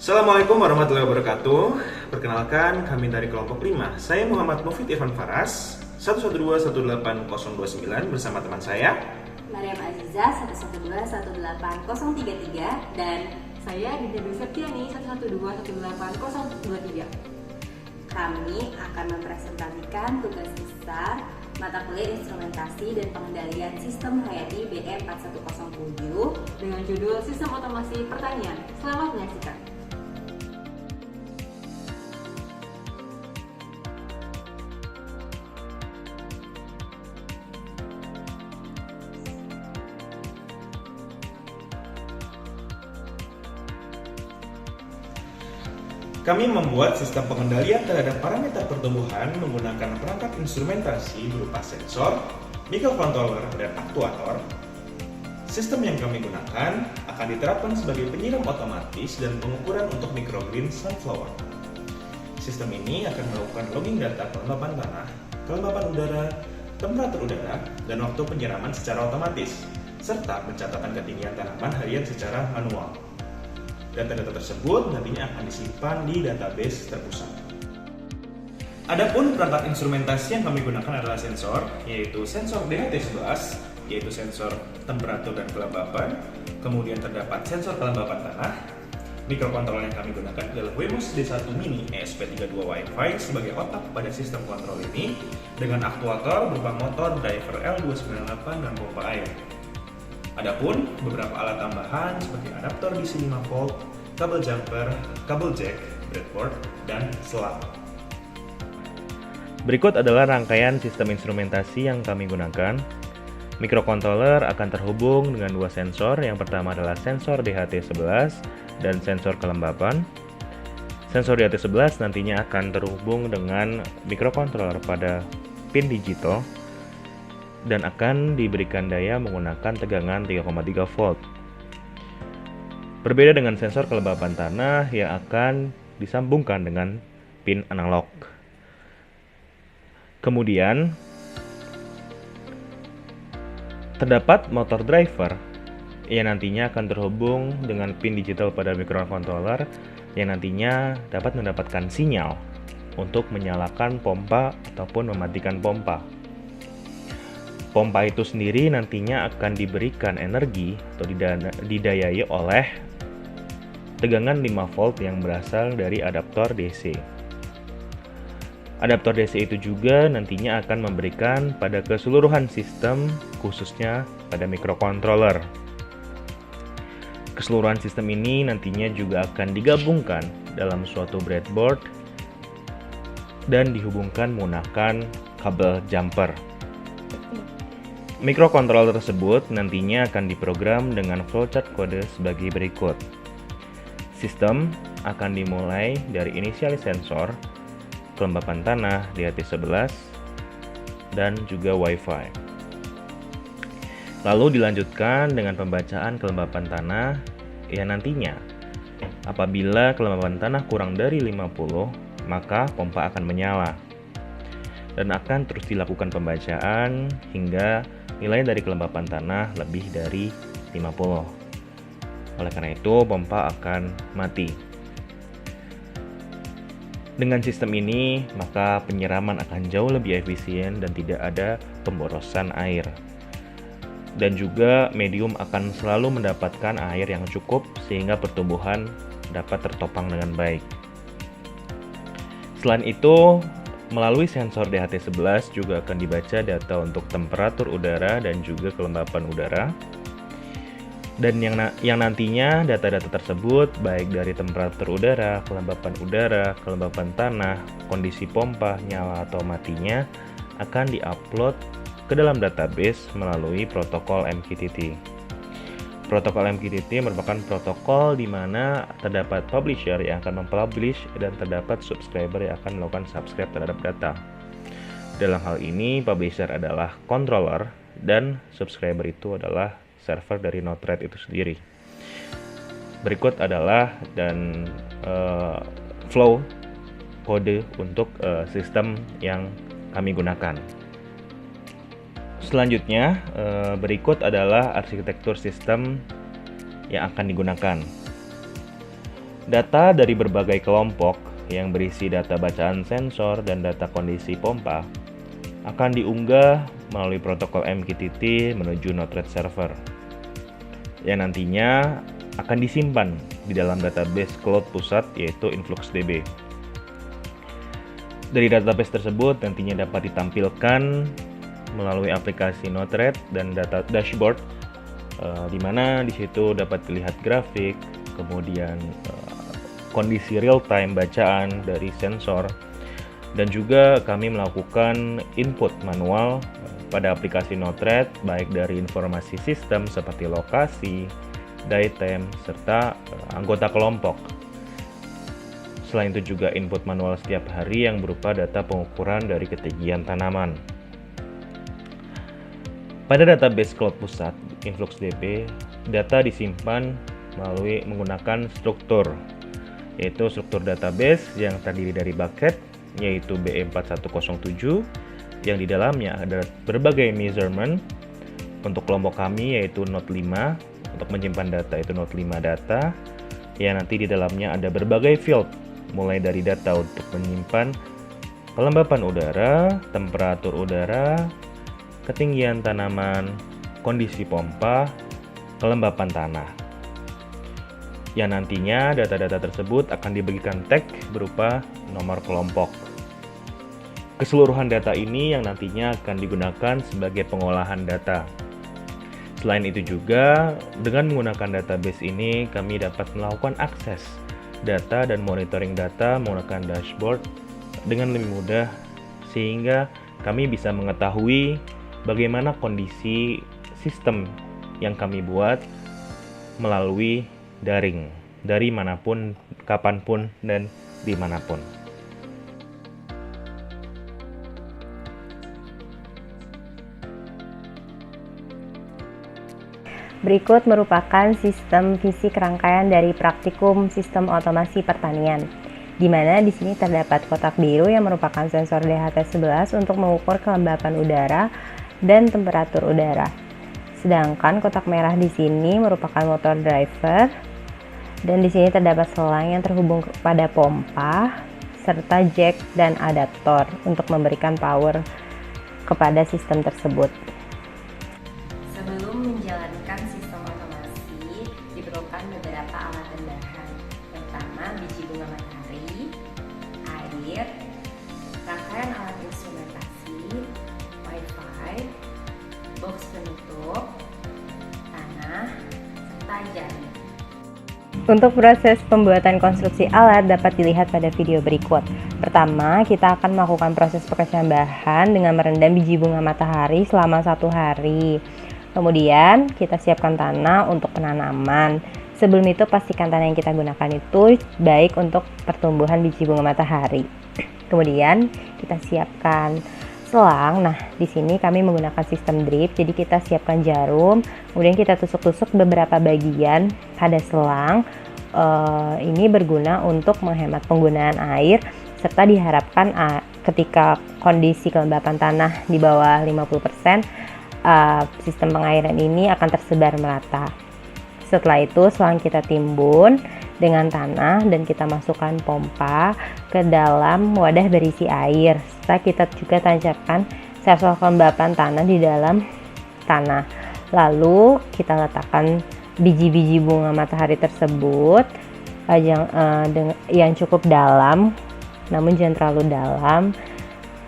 Assalamualaikum warahmatullahi wabarakatuh. Perkenalkan, kami dari kelompok 5. Saya Muhammad Mufid Irfan Faras, 112-18029 bersama teman saya Mariam Aziza 112-18033 dan saya Dinda Dwi Septiani 112-18023. kami akan mempresentasikan tugas besar mata kuliah instrumentasi dan pengendalian sistem Hayati BM 4107 Dengan judul Sistem Otomasi Pertanian. Selamat menyaksikan. Kami membuat sistem pengendalian terhadap parameter pertumbuhan menggunakan perangkat instrumentasi berupa sensor, microcontroller, dan aktuator. Sistem yang kami gunakan akan diterapkan sebagai penyiram otomatis dan pengukuran untuk microgreen sunflower. Sistem ini akan melakukan logging data kelembapan tanah, kelembapan udara, temperatur udara, dan waktu penyiraman secara otomatis, serta pencatatan ketinggian tanaman harian secara manual. Data-data tersebut nantinya akan disimpan di database terpusat. Adapun perangkat instrumentasi yang kami gunakan adalah sensor, yaitu sensor DHT11, yaitu sensor temperatur dan kelembapan. Kemudian terdapat sensor kelembapan tanah. Microcontroller yang kami gunakan adalah Wemos D1 Mini ESP32 Wi-Fi sebagai otak pada sistem kontrol ini, dengan aktuator berupa motor driver L298 dan pompa air. Adapun beberapa alat tambahan seperti adaptor DC 5 volt, kabel jumper, kabel jack, breadboard, dan selang. Berikut adalah rangkaian sistem instrumentasi yang kami gunakan. Microcontroller akan terhubung dengan dua sensor. Yang pertama adalah sensor DHT11 dan sensor kelembapan. Sensor DHT11 nantinya akan terhubung dengan microcontroller pada pin digital dan akan diberikan daya menggunakan tegangan 3,3 volt. Berbeda dengan sensor kelembapan tanah yang akan disambungkan dengan pin analog. Kemudian terdapat motor driver yang nantinya akan terhubung dengan pin digital pada microcontroller yang nantinya dapat mendapatkan sinyal untuk menyalakan pompa ataupun mematikan pompa. Pompa itu sendiri nantinya akan diberikan energi atau didayai oleh tegangan 5 volt yang berasal dari adaptor DC. Adaptor DC itu juga nantinya akan memberikan pada keseluruhan sistem, khususnya pada microcontroller. Keseluruhan sistem ini nantinya juga akan digabungkan dalam suatu breadboard dan dihubungkan menggunakan kabel jumper. Microcontroller tersebut nantinya akan diprogram dengan flowchart kode sebagai berikut. Sistem akan dimulai dari inisialis sensor, kelembapan tanah DHT11, dan juga Wi-Fi. Lalu dilanjutkan dengan pembacaan kelembapan tanah yang nantinya apabila kelembapan tanah kurang dari 50, maka pompa akan menyala. Dan akan terus dilakukan pembacaan hingga nilai dari kelembapan tanah lebih dari 50. Oleh karena itu, pompa akan mati. Dengan sistem ini, maka penyiraman akan jauh lebih efisien dan tidak ada pemborosan air. Dan juga medium akan selalu mendapatkan air yang cukup sehingga pertumbuhan dapat tertopang dengan baik. Selain itu, melalui sensor DHT11 juga akan dibaca data untuk temperatur udara dan juga kelembapan udara. Dan yang nantinya data-data tersebut baik dari temperatur udara, kelembapan tanah, kondisi pompa, nyala atau matinya akan diupload ke dalam database melalui protokol MQTT. Protokol MQTT merupakan protokol di mana terdapat publisher yang akan mempublish dan terdapat subscriber yang akan melakukan subscribe terhadap data. Dalam hal ini, publisher adalah controller dan subscriber itu adalah server dari Node-RED itu sendiri. Berikut adalah flow kode untuk sistem yang kami gunakan. Selanjutnya, berikut adalah arsitektur sistem yang akan digunakan. Data dari berbagai kelompok yang berisi data bacaan sensor dan data kondisi pompa akan diunggah melalui protokol MQTT menuju Node-RED server yang nantinya akan disimpan di dalam database cloud pusat yaitu InfluxDB. Dari database tersebut nantinya dapat ditampilkan melalui aplikasi Node-RED dan data dashboard di mana di situ dapat dilihat grafik, kemudian kondisi real time bacaan dari sensor, dan juga kami melakukan input manual pada aplikasi Node-RED baik dari informasi sistem seperti lokasi, datem, serta anggota kelompok. Selain itu juga input manual setiap hari yang berupa data pengukuran dari ketinggian tanaman. Pada database cloud pusat InfluxDB, data disimpan menggunakan struktur, yaitu struktur database yang terdiri dari bucket, yaitu BE4107, yang di dalamnya ada berbagai measurement. Untuk kelompok kami yaitu Node 5, untuk menyimpan data itu Node 5 data, yang nanti di dalamnya ada berbagai field, mulai dari data untuk menyimpan kelembapan udara, temperatur udara, ketinggian tanaman, kondisi pompa, kelembapan tanah. Yang nantinya data-data tersebut akan diberikan tag berupa nomor kelompok. Keseluruhan data ini yang nantinya akan digunakan sebagai pengolahan data. Selain itu juga, dengan menggunakan database ini kami dapat melakukan akses data dan monitoring data menggunakan dashboard dengan lebih mudah, sehingga kami bisa mengetahui bagaimana kondisi sistem yang kami buat melalui daring, dari manapun, kapanpun, dan dimanapun. Berikut merupakan sistem fisik rangkaian dari praktikum sistem otomasi pertanian, di mana di sini terdapat kotak biru yang merupakan sensor DHT11 untuk mengukur kelembapan udara dan temperatur udara. Sedangkan kotak merah di sini merupakan motor driver, dan di sini terdapat selang yang terhubung kepada pompa serta jack dan adaptor untuk memberikan power kepada sistem tersebut. Sebelum menjalankan sistem otomasi, diperlukan beberapa alat dan bahan, terutama biji bunga matahari, air, rangkaian alat instrumentasi, wifi, box penutup, tanah, serta jaring. Untuk proses pembuatan konstruksi alat dapat dilihat pada video berikut. Pertama, kita akan melakukan proses pengecilan bahan dengan merendam biji bunga matahari selama 1 hari. Kemudian, kita siapkan tanah untuk penanaman. Sebelum itu, pastikan tanah yang kita gunakan itu baik untuk pertumbuhan biji bunga matahari. Kemudian, kita siapkan selang. Nah, di sini kami menggunakan sistem drip. Jadi kita siapkan jarum, kemudian kita tusuk-tusuk beberapa bagian pada selang. Ini berguna untuk menghemat penggunaan air, serta diharapkan ketika kondisi kelembapan tanah di bawah 50%, sistem pengairan ini akan tersebar merata. Setelah itu selang kita timbun dengan tanah dan kita masukkan pompa ke dalam wadah berisi air. Serta kita juga tancapkan sensor kelembapan tanah di dalam tanah. Lalu kita letakkan biji-biji bunga matahari tersebut yang cukup dalam, namun jangan terlalu dalam.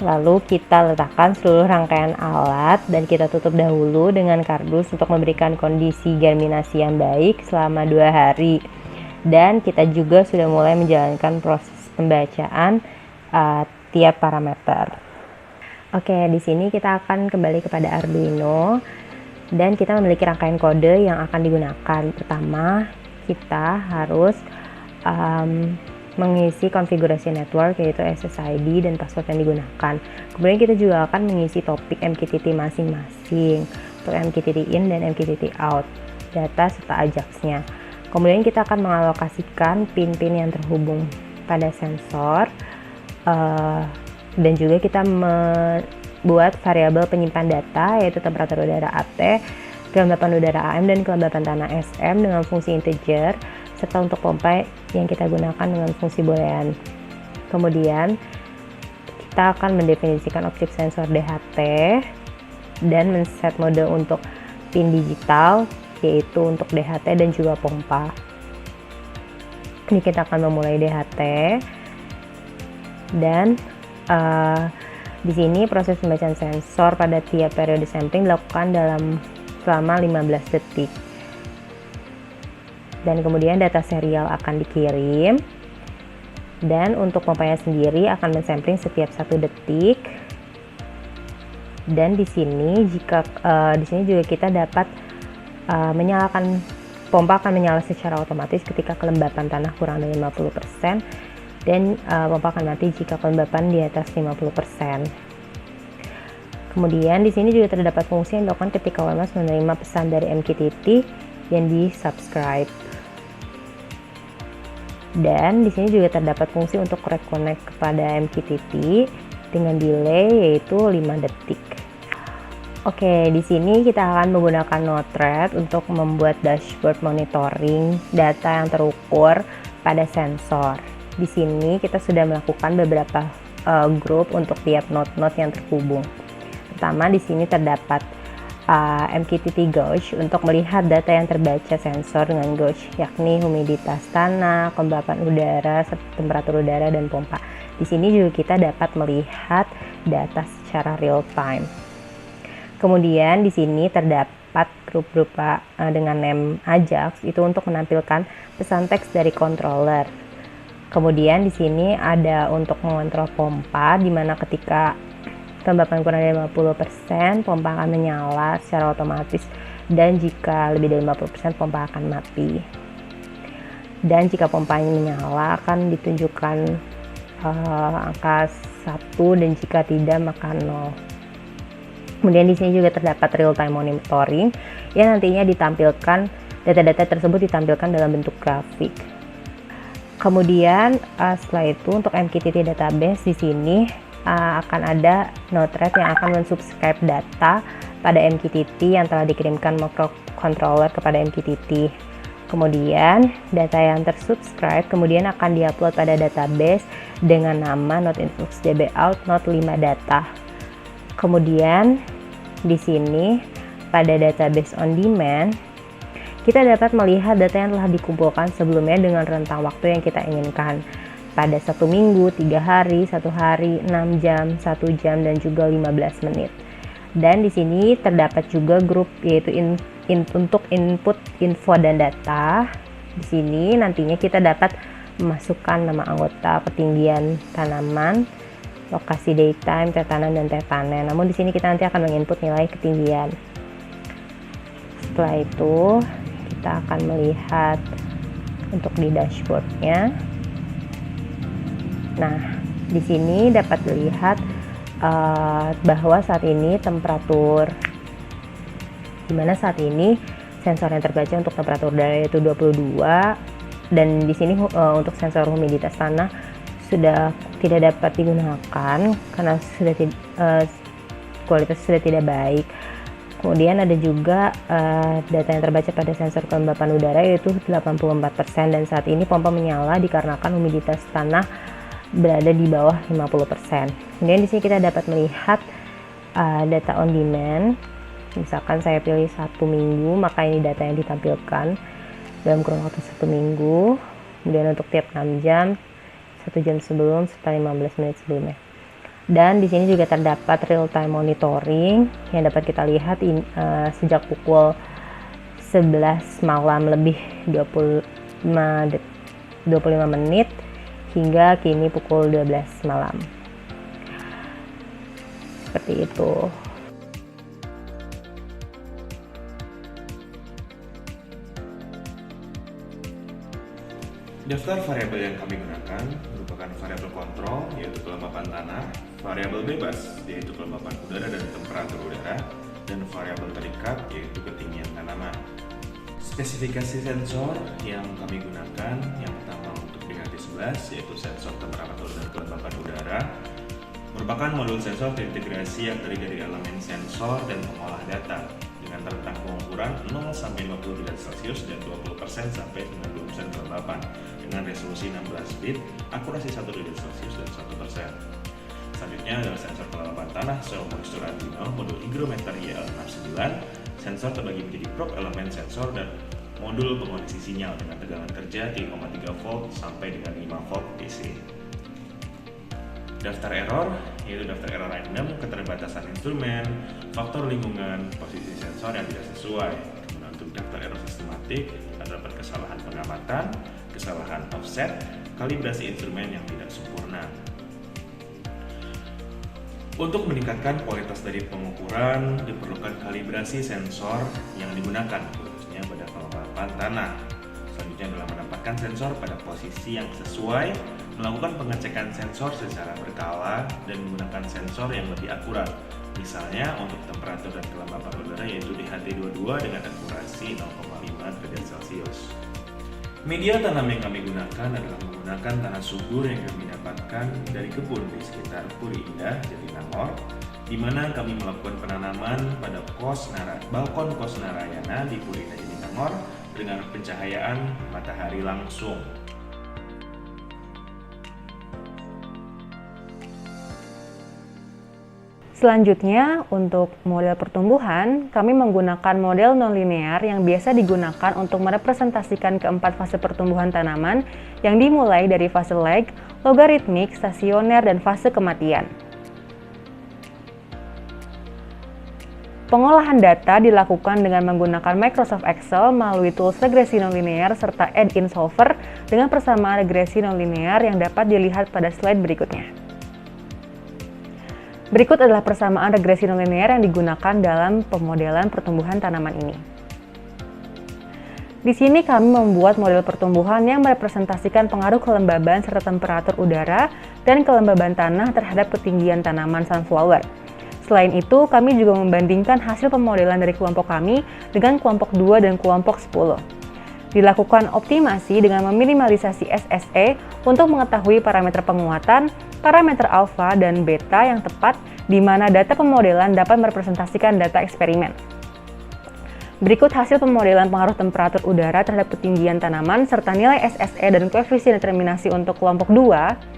Lalu kita letakkan seluruh rangkaian alat dan kita tutup dahulu dengan kardus untuk memberikan kondisi germinasi yang baik selama 2 hari. Dan kita juga sudah mulai menjalankan proses pembacaan tiap parameter. Oke, di sini kita akan kembali kepada Arduino dan kita memiliki rangkaian kode yang akan digunakan. Pertama, kita harus mengisi konfigurasi network, yaitu SSID dan password yang digunakan. Kemudian kita juga akan mengisi topik MQTT masing-masing untuk MQTT in dan MQTT out, data serta ajaxnya. Kemudian kita akan mengalokasikan pin-pin yang terhubung pada sensor, dan juga kita membuat variabel penyimpan data, yaitu temperatur udara AT, kelembapan udara AM, dan kelembapan tanah SM dengan fungsi integer, serta untuk pompa yang kita gunakan dengan fungsi boolean. Kemudian kita akan mendefinisikan objek sensor DHT dan men-set mode untuk pin digital, yaitu untuk DHT dan juga pompa. Ini kita akan memulai DHT dan di sini proses pembacaan sensor pada tiap periode sampling dilakukan selama 15 detik. Dan kemudian data serial akan dikirim. Dan untuk pompanya sendiri akan mensampling setiap 1 detik. Dan di sini juga kita dapat menyalakan pompa akan menyala secara otomatis ketika kelembapan tanah kurang dari 50%. Dan pompa akan mati jika kelembapan di atas 50%. Kemudian di sini juga terdapat fungsi yang dilakukan ketika WMS menerima pesan dari MQTT yang di-subscribe. Dan di sini juga terdapat fungsi untuk reconnect kepada MQTT dengan delay yaitu 5 detik. Oke, di sini kita akan menggunakan Node-RED untuk membuat dashboard monitoring data yang terukur pada sensor. Di sini kita sudah melakukan beberapa grup untuk tiap node-node yang terhubung. Pertama, di sini terdapat MQTT gauge untuk melihat data yang terbaca sensor dengan gauge, yakni humiditas tanah, kelembapan udara, temperatur udara, dan pompa. Di sini juga kita dapat melihat data secara real time. Kemudian di sini terdapat grup berupa dengan name Ajax itu untuk menampilkan pesan teks dari controller. Kemudian di sini ada untuk mengontrol pompa, di mana ketika kelembapan kurang dari 50%, pompa akan menyala secara otomatis, dan jika lebih dari 50% pompa akan mati. Dan jika pompanya menyala akan ditunjukkan angka 1, dan jika tidak maka 0. Kemudian di sini juga terdapat real time monitoring yang nantinya ditampilkan, data-data tersebut ditampilkan dalam bentuk grafik. Kemudian setelah itu untuk MQTT database di sini akan ada Node-RED yang akan mensubscribe data pada MQTT yang telah dikirimkan microcontroller kepada MQTT. Kemudian data yang tersubscribe kemudian akan diupload pada database dengan nama node_influx_dbout node5data. Kemudian di sini pada database on demand kita dapat melihat data yang telah dikumpulkan sebelumnya dengan rentang waktu yang kita inginkan pada 1 minggu, 3 hari, 1 hari, 6 jam, 1 jam, dan juga 15 menit. Dan di sini terdapat juga grup yaitu untuk input info dan data. Di sini nantinya kita dapat memasukkan nama anggota, ketinggian tanaman, lokasi daytime, tetanan, dan tetanen. Namun di sini kita nanti akan menginput nilai ketinggian. Setelah itu kita akan melihat untuk di dashboardnya. Nah, di sini dapat dilihat bahwa saat ini temperatur, dimana saat ini sensor yang terbaca untuk temperatur udara yaitu 22, dan di sini untuk sensor humiditas tanah sudah tidak dapat digunakan karena kualitas sudah tidak baik. Kemudian ada juga data yang terbaca pada sensor kelembapan udara yaitu 84%, dan saat ini pompa menyala dikarenakan humiditas tanah berada di bawah 50%. Kemudian di sini kita dapat melihat data on demand. Misalkan saya pilih 1 minggu, maka ini data yang ditampilkan dalam kurun waktu 1 minggu. Kemudian untuk tiap 6 jam, 1 jam sebelum, serta 15 menit sebelumnya. Dan di sini juga terdapat real time monitoring yang dapat kita lihat sejak pukul 11 malam lebih 25 menit hingga kini pukul 12 malam. Seperti itu. Daftar variabel yang kami gunakan merupakan variabel kontrol, yaitu kelembapan tanah, variabel bebas, yaitu kelembapan udara dan temperatur udara, dan variabel terikat, yaitu ketinggian tanaman. Spesifikasi sensor yang kami gunakan, yang pertama untuk DHT11, yaitu sensor temperatur dan kelembapan udara, merupakan modul sensor terintegrasi yang terdiri dari elemen sensor dan pengolah data dengan dengan rentang pengukuran 0-50 derajat Celcius dan 20% sampai 90% kelembapan dengan resolusi 16 bit, akurasi 1 derajat Celcius dan 1%. Selanjutnya adalah sensor kelembapan tanah Soil Moisture Arduino modul hygrometer YL69. Sensor terbagi menjadi probe elemen sensor dan modul pengondisi sinyal dengan tegangan kerja 3,3 volt sampai dengan 5 volt DC. Daftar error, yaitu daftar error random, keterbatasan instrumen, faktor lingkungan, posisi sensor yang tidak sesuai. Kemudian untuk daftar error sistematik, terdapat kesalahan pengamatan, kesalahan offset, kalibrasi instrumen yang tidak sempurna. Untuk meningkatkan kualitas dari pengukuran, diperlukan kalibrasi sensor yang digunakan, khususnya pada pengamatan tanah. Selanjutnya adalah mendapatkan sensor pada posisi yang sesuai, melakukan pengecekan sensor secara berkala, dan menggunakan sensor yang lebih akurat. Misalnya untuk temperatur dan kelembapan udara yaitu DHT22 dengan akurasi 0,5 derajat Celcius. Media tanam yang kami gunakan adalah menggunakan tanah subur yang kami dapatkan dari kebun di sekitar Puri Indah, Jatinangor, di mana kami melakukan penanaman pada balkon kos Narayana di Puri Indah, Jatinangor dengan pencahayaan matahari langsung. Selanjutnya, untuk model pertumbuhan, kami menggunakan model nonlinear yang biasa digunakan untuk merepresentasikan keempat fase pertumbuhan tanaman yang dimulai dari fase lag, logaritmik, stasioner, dan fase kematian. Pengolahan data dilakukan dengan menggunakan Microsoft Excel melalui tools regresi nonlinear serta add-in solver dengan persamaan regresi nonlinear yang dapat dilihat pada slide berikutnya. Berikut adalah persamaan regresi nonlinear yang digunakan dalam pemodelan pertumbuhan tanaman ini. Di sini kami membuat model pertumbuhan yang merepresentasikan pengaruh kelembaban serta temperatur udara dan kelembaban tanah terhadap ketinggian tanaman sunflower. Selain itu, kami juga membandingkan hasil pemodelan dari kelompok kami dengan kelompok 2 dan kelompok 10. Dilakukan optimasi dengan meminimalisasi SSE untuk mengetahui parameter penguatan, parameter alfa dan beta yang tepat di mana data pemodelan dapat merepresentasikan data eksperimen. Berikut hasil pemodelan pengaruh temperatur udara terhadap ketinggian tanaman serta nilai SSE dan koefisien determinasi untuk kelompok 2.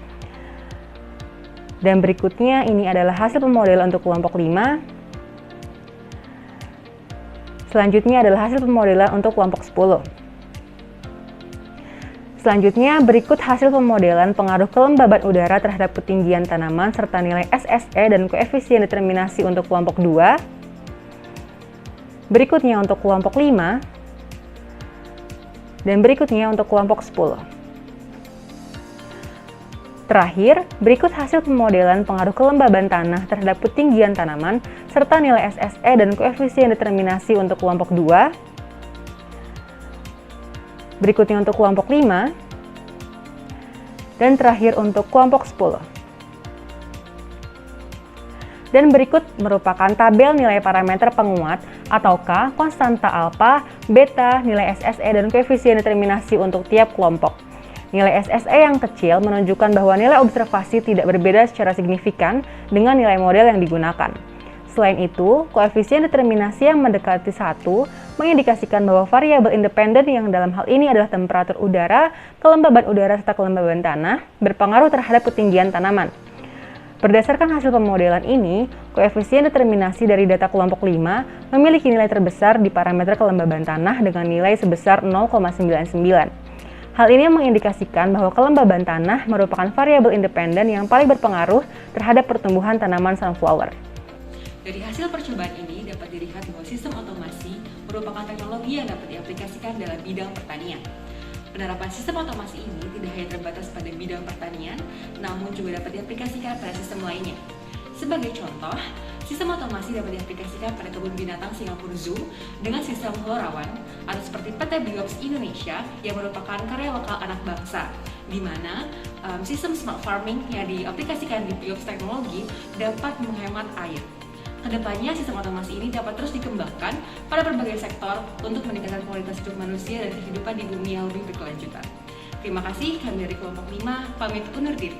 Dan berikutnya ini adalah hasil pemodelan untuk kelompok 5. Selanjutnya adalah hasil pemodelan untuk kelompok 10. Selanjutnya, berikut hasil pemodelan pengaruh kelembaban udara terhadap ketinggian tanaman serta nilai SSE dan koefisien determinasi untuk kelompok 2. Berikutnya untuk kelompok 5. Dan berikutnya untuk kelompok 10. Terakhir, berikut hasil pemodelan pengaruh kelembaban tanah terhadap ketinggian tanaman serta nilai SSE dan koefisien determinasi untuk kelompok 2. Berikutnya untuk kelompok 5, dan terakhir untuk kelompok 10. Dan berikut merupakan tabel nilai parameter penguat atau K, konstanta alfa, beta, nilai SSE, dan koefisien determinasi untuk tiap kelompok. Nilai SSE yang kecil menunjukkan bahwa nilai observasi tidak berbeda secara signifikan dengan nilai model yang digunakan. Selain itu, koefisien determinasi yang mendekati 1 mengindikasikan bahwa variabel independen yang dalam hal ini adalah temperatur udara, kelembaban udara, serta kelembaban tanah berpengaruh terhadap ketinggian tanaman. Berdasarkan hasil pemodelan ini, koefisien determinasi dari data kelompok 5 memiliki nilai terbesar di parameter kelembaban tanah dengan nilai sebesar 0,99. Hal ini mengindikasikan bahwa kelembaban tanah merupakan variabel independen yang paling berpengaruh terhadap pertumbuhan tanaman sunflower. Dari hasil percobaan ini dapat dilihat bahwa sistem otomasi merupakan teknologi yang dapat diaplikasikan dalam bidang pertanian. Penerapan sistem otomasi ini tidak hanya terbatas pada bidang pertanian, namun juga dapat diaplikasikan pada sistem lainnya. Sebagai contoh, sistem otomasi dapat diaplikasikan pada kebun binatang Singapura Zoo dengan sistem Florawan, atau seperti PT Biops Indonesia yang merupakan karya lokal anak bangsa, di mana sistem smart farming yang diaplikasikan di Biops Teknologi dapat menghemat air. Kedepannya, sistem otomasi ini dapat terus dikembangkan pada berbagai sektor untuk meningkatkan kualitas hidup manusia dan kehidupan di bumi yang lebih berkelanjutan. Terima kasih, kami dari kelompok 5 pamit undur diri.